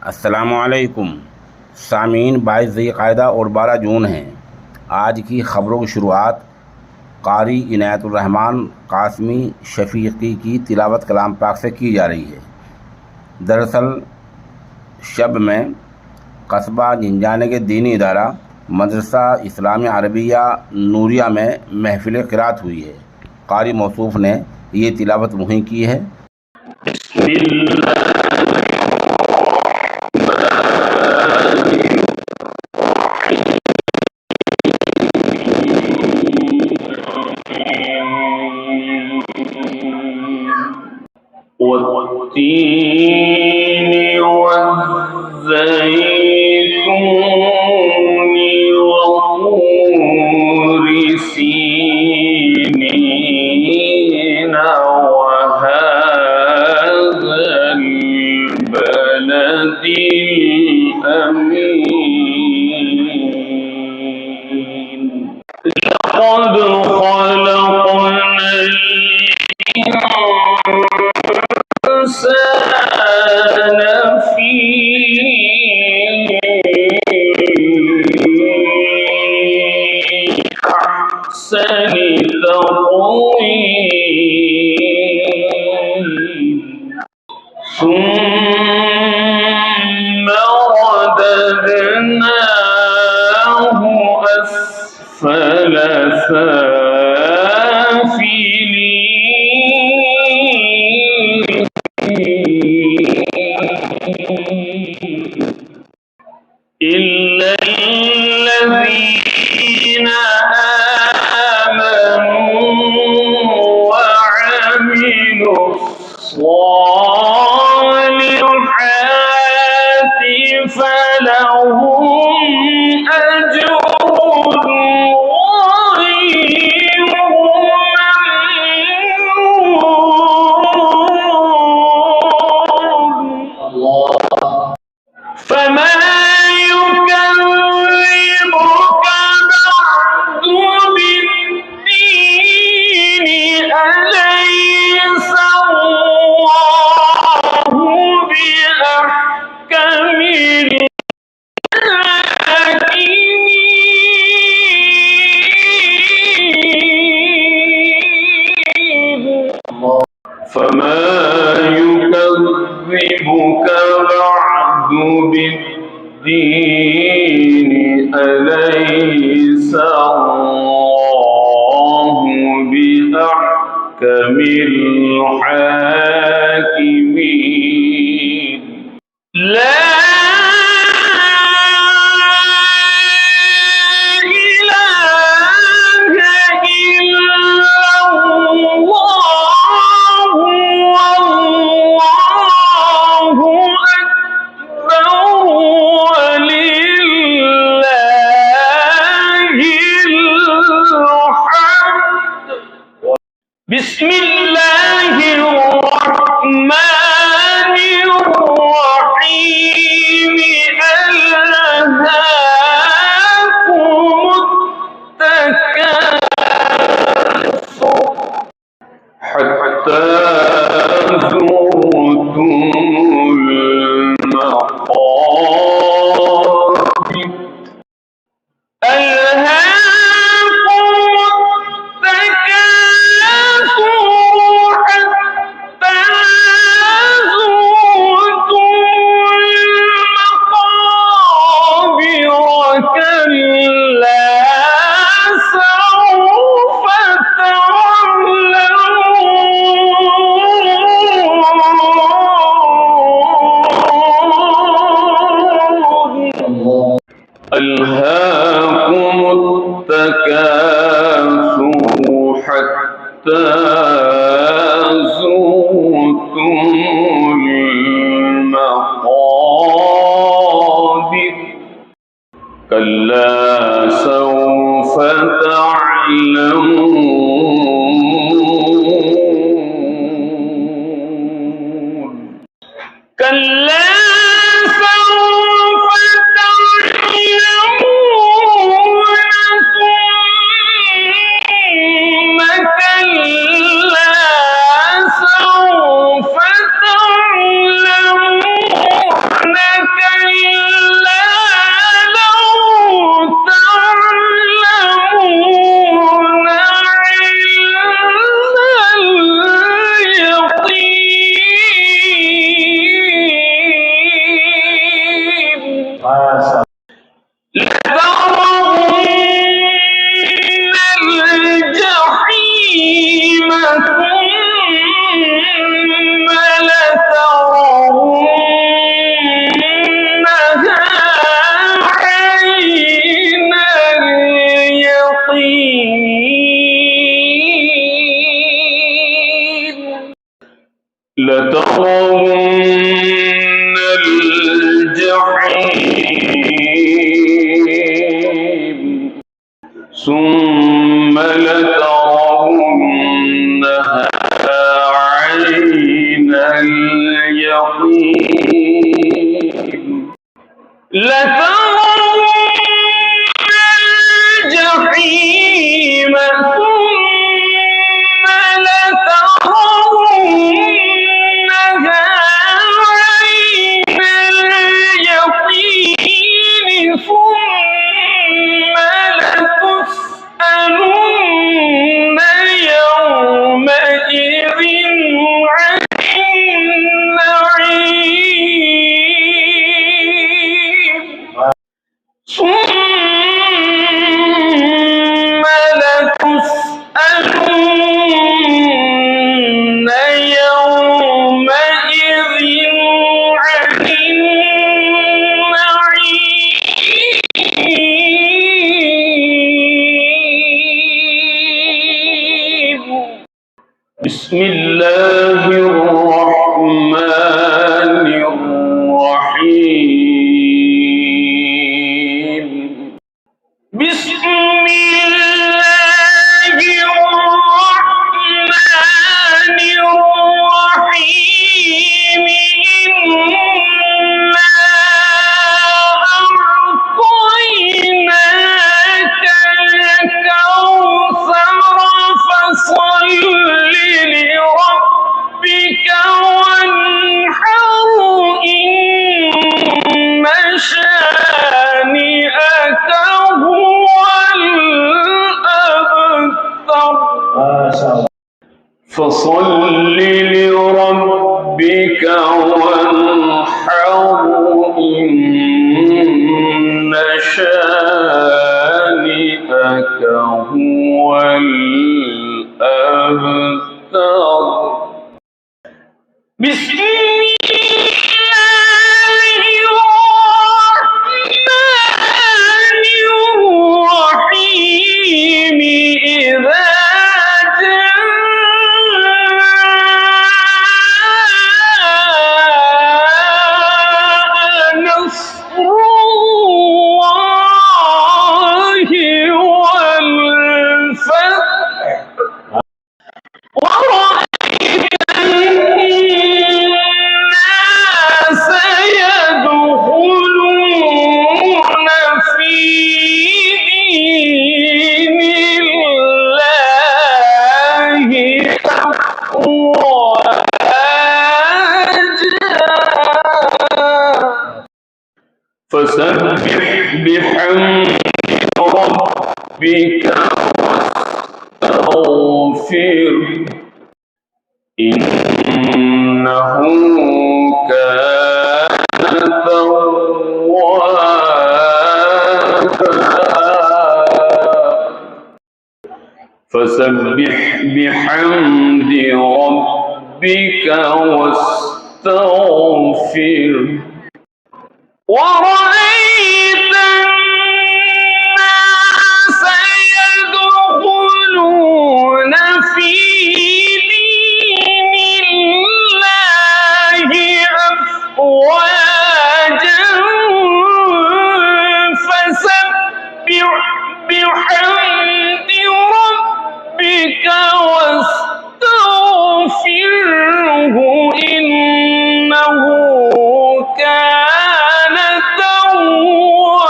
अस्सलामुअलैकुम सामीन। 22 ज़िलक़ाइदा और 12 जून है। आज की ख़बरों की शुरुआत क़ारी इनायतुर्रहमान क़ासमी शफ़ीक़ी की तिलावत कलाम पाक से की जा रही है। दरअसल शब में कस्बा झिंझाने के दीनी इदारा मदरसा इस्लामी अरबिया नूरिया में महफ़िल क़िराअत हुई है। क़ारी मौसूफ़ ने ये तिलावत मुहिम की है। والتين والزيتون وطور سينين وهذا البلد الأمين لقد خلقنا الإنسان في أحسن تقويم ثم رددناه أسفل سافلين إلا الذين آمنوا وعملوا الصالحات فلهم أجر غير ممنون فما يكذبك بعد بالدين أليس الله بأحكم الحاكمين فما يكذبك بعد بالدين أليس الله بأحكم الحاكمين لا بسم الله الرحمن الرحيم ألهاكم التكاثر حتى زرتم المقابر ألهاكم التكاثر حتى زرتم المقابر كلا سوف تعلمون كلا سوف تعلمون الجحيم ثم لترونها عين اليقين لترون الجحيم ثم لترونها عين اليقين ثم لتسألن يومئذ عن النعيم ثم لتسألن يومئذ عن النعيم بسم الله الرحمن الرحيم بسم الله الرحمن الرحيم إنا أعطيناك الكوثر فصل لربك وانحر إن شانئك هو الأبتر فصل لربك وانحر إن شانئك هو الأبتر بسم الله الرحمن الرحيم إذا جاء نصر الله والفتح ورأيت الناس يدخلون في دين الله أفواجا فسبح بحمد ربك واستغفره إنه كان توابا فسبح بحمد ربك واستغفره ورأيت الناس يدخلون في دين الله أفواجا فسبح بحمد ربك واستغفره إنه كان توابا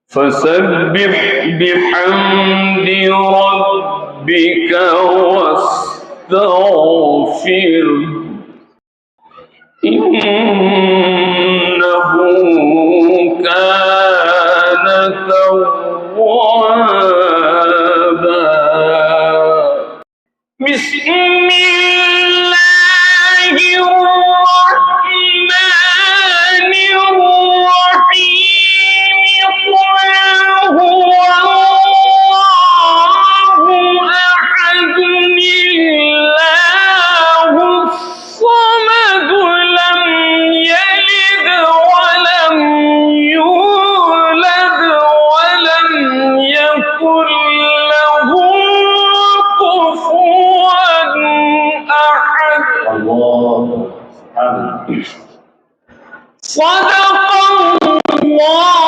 فسبح بحمد ربك واستغفره إنه كان توابا بسم الله الرحمن الرحيم قل هو الله أحد الله الصمد لم يلد ولم يولد ولم صدق الله